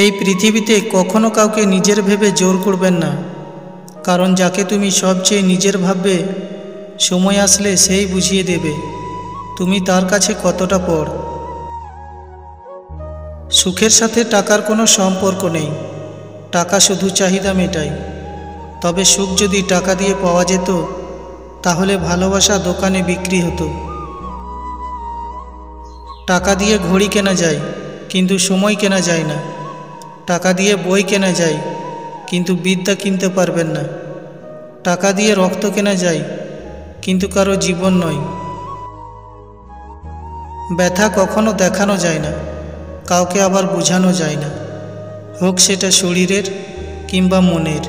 এই পৃথিবীতে কখনো কাউকে নিজের ভেবে জোর করবেন না, কারণ যাকে তুমি সবচেয়ে নিজের ভাববে সময় আসলে সেই বুঝিয়ে দেবে তুমি তার কাছে কতটা পর। সুখের সাথে টাকার কোনো সম্পর্ক নেই, টাকা শুধু চাহিদা মেটায়। তবে সুখ যদি টাকা দিয়ে পাওয়া যেত তাহলে ভালোবাসা দোকানে বিক্রি হতো। টাকা দিয়ে ঘড়ি কেনা যায় কিন্তু সময় কেনা যায় না। টাকা দিয়ে বই কেনা যায় কিন্তু বিদ্যা কিনতে পারবেন না। টাকা দিয়ে রক্ত কেনা যায় কিন্তু কারো জীবন নয়। ব্যথা কখনো দেখানো যায় না, কাউকে আবার বোঝানো যায় না, হোক সেটা শরীরের কিংবা মনের।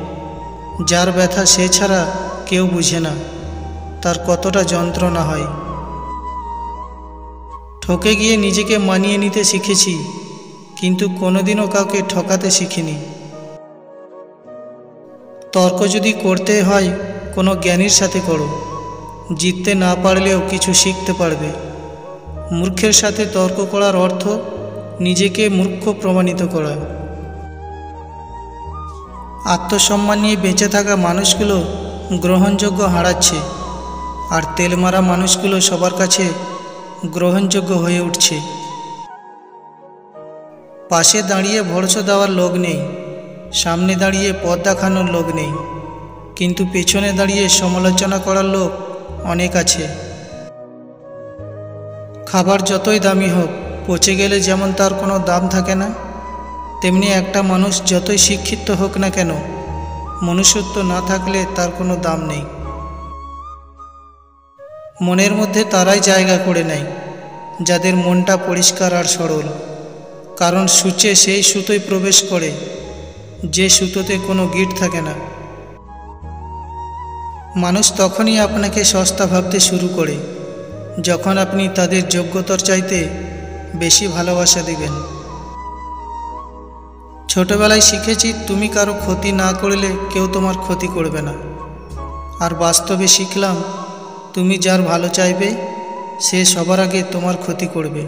যার ব্যথা সে ছাড়া কেউ বুঝে না তার কতটা যন্ত্রণা হয়। ঠকে গিয়ে নিজেকে মানিয়ে নিতে শিখেছি, কিন্তু কোনোদিনও কাউকে ঠকাতে শিখিনি। তর্ক যদি করতে হয় কোনো জ্ঞানীর সাথে করো, জিততে না পারলেও কিছু শিখতে পারবে। মূর্খের সাথে তর্ক করার অর্থ নিজেকে মূর্খ প্রমাণিত করা। আত্মসম্মান নিয়ে বেঁচে থাকা মানুষগুলো গ্রহণযোগ্য হারাচ্ছে, আর তেল মারা মানুষগুলো সবার কাছে গ্রহণযোগ্য হয়ে উঠছে। পাশে দাঁড়িয়ে ভরসা দেওয়ার লোক নেই, সামনে দাঁড়িয়ে পথ দেখানোর লোক নেই, কিন্তু পেছনে দাঁড়িয়ে সমালোচনা করার লোক অনেক আছে। খাবার যতই দামি হোক, পচে গেলে যেমন তার কোনো দাম থাকে না, তেমনি একটা মানুষ যতই শিক্ষিত হোক না কেন, মনুষ্যত্ব না থাকলে তার কোনো দাম নেই। মনের মধ্যে তারাই জায়গা করে নেয় যাদের মনটা পরিষ্কার আর সরল, কারণ সূচে সেই সুতোয় প্রবেশ করে যে সুতোতে কোনো গিঁট থাকে না। মানুষ তখনই আপনাকে সস্তা ভাবতে শুরু করে যখন আপনি তাদের যোগ্যতার চাইতে বেশি ভালোবাসা দিবেন। ছোটবেলায় শিখেছি তুমি কারো ক্ষতি না করলে কেউ তোমার ক্ষতি করবে না, আর বাস্তবে শিখলাম তুমি যার ভালো চাইবে সে সবার আগে তোমার ক্ষতি করবে।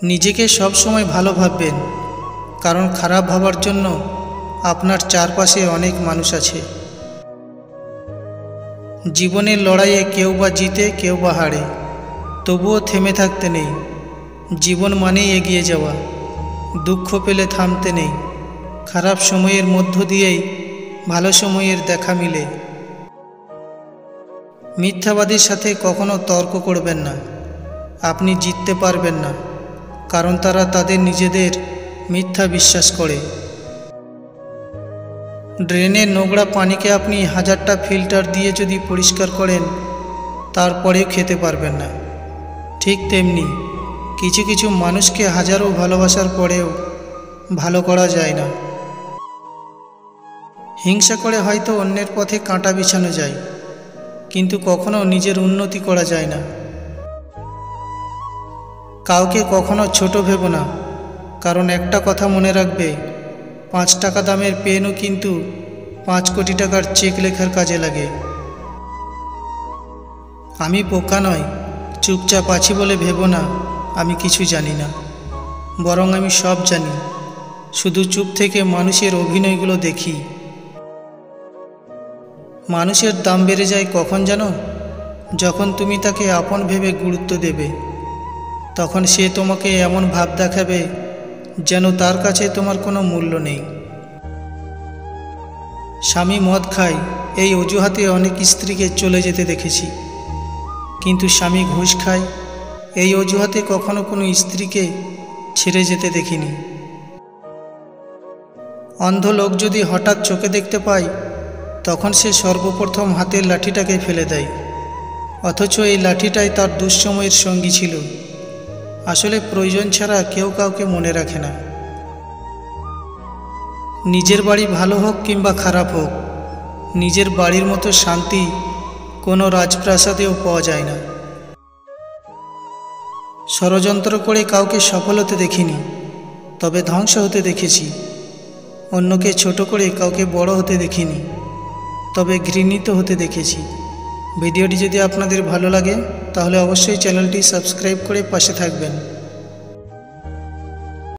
নিজেকে সব সময় ভালো ভাববেন, কারণ খারাপ ভাবার জন্য আপনার চারপাশে অনেক মানুষ আছে। জীবনের লড়াইয়ে কেউ বা জিতে কেউ বা হারে, তবুও থেমে থাকতে নেই। জীবন মানেই এগিয়ে যাওয়া, দুঃখ পেলে থামতে নেই। খারাপ সময়ের মধ্য দিয়েই ভালো সময়ের দেখা মিলে। মিথ্যাবাদীর সাথে কখনো তর্ক করবেন না, আপনি জিততে পারবেন না, কারণ তারা তাদের নিজেদের মিথ্যা বিশ্বাস করে। ড্রেনের নোংরা পানিকে আপনি 1000টা ফিল্টার দিয়ে যদি পরিষ্কার করেন তারপরেও খেতে পারবেন না। ঠিক তেমনি কিছু কিছু মানুষকে হাজারো ভালোবাসার পরেও ভালো করা যায় না। হিংসা করে হয়তো অন্যের পথে কাঁটা বিছানো যায়, কিন্তু কখনো নিজের উন্নতি করা যায় না। কাউকে কখনো ছোট ভেবো না, কারণ একটা কথা মনে রাখবে, 5 টাকা দামের পেনও কিন্তু 5 কোটি টাকার চেক লেখার কাজে লাগে। আমি বোকা নয়, চুপচাপ আছি বলে ভেবো না আমি কিছু জানি না, বরং আমি সব জানি, শুধু চুপ থেকে মানুষের অভিনয়গুলো দেখি। মানুষের দাম বেড়ে যায় কখন জানো? যখন তুমি তাকে আপন ভেবে গুরুত্ব দেবে, তখন সে তোমাকে এমন ভাব দেখাবে যেন তার কাছে তোমার কোনো মূল্য নেই। স্বামী মদ খায় এই অজুহাতে অনেক স্ত্রীকে চলে যেতে দেখেছি, কিন্তু স্বামী ঘুষ খায় এই অজুহাতে কখনো কোনো স্ত্রীকে ছেড়ে যেতে দেখিনি। অন্ধ লোক যদি হঠাৎ চোখে দেখতে পায় তখন সে সর্বপ্রথম হাতের লাঠিটাকে ফেলে দেয়, অথচ এই লাঠিটাই তার দুঃসময়ের সঙ্গী ছিল। আসলে প্রয়োজন ছাড়া কেউ কাউকে মনে রাখে না। নিজের বাড়ি ভালো হোক কিংবা খারাপ হোক, নিজের বাড়ির মতো শান্তি কোনো রাজপ্রাসাদেও পাওয়া যায় না। ষড়যন্ত্র করে কাউকে সফল হতে দেখিনি, তবে ধ্বংস হতে দেখেছি। অন্যকে ছোট করে কাউকে বড় হতে দেখিনি, তবে ঘৃণিত হতে দেখেছি। ভিডিওটি যদি আপনাদের ভালো লাগে তাহলে অবশ্যই চ্যানেলটি সাবস্ক্রাইব করে পাশে থাকবেন।